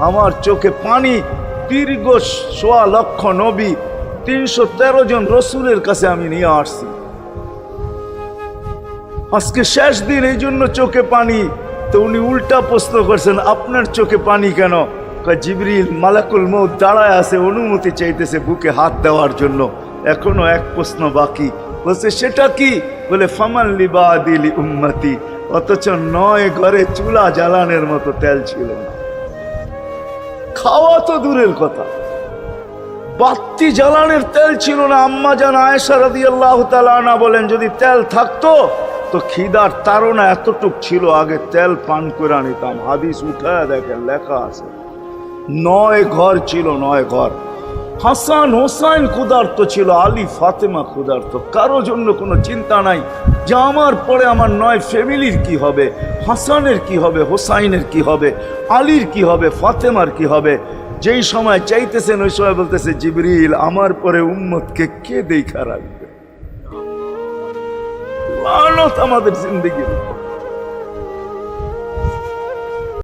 আমার চোখে পানি। দীর্ঘ ১.৫ লক্ষ নবী, ৩১৩ জন রসুলের কাছে আমি নিয়ে আসছি। আজকে শেষ দিন, এই জন্য চোখে পানি। তো উনি উল্টা প্রশ্ন করছেন, আপনার চোখে পানি কেন? জিবরিল মালাকুল মউত দাঁড়ায় আছে, অনুমতি চাইতেছে বুকে হাত দেওয়ার জন্য। এখনো এক প্রশ্ন বাকি। বলছে সেটা কি? বলে ফামান লিবাদিলি উম্মতি। অথচ ৯ ঘরে চুলা জ্বালানোর মতো তেল ছিল না। খাওয়া তো দূরের কথা, বাতি জ্বালানোর তেল ছিল না। আম্মা জান আয়েশা রাদিয়াল্লাহু তাআলা আনহা বলেন, যদি তেল থাকতো তো খিদার তাড়না এতটুক ছিল, আগে তেল পান করে নিতাম। হাদিস উঠায় দেখেন, লেখা আছে ৯ ঘর ছিল, ৯ ঘর। হাসান হোসাইন ক্ষুধার্ত ছিল, আলী ফাতেমা ক্ষুধার্ত। কারো জন্য কোনো চিন্তা নাই যে আমার পরে আমার ৯ ফ্যামিলির কি হবে, হাসানের কি হবে, হোসাইনের কি হবে, আলীর কি হবে, ফাতেমার কি হবে। যেই সময় চাইতেছেন ওই সময় বলতেছে জিবরিল, আমার পরে উম্মতকে কে দেখা রাখবে? লানত আমাদের জিন্দেগির উপর।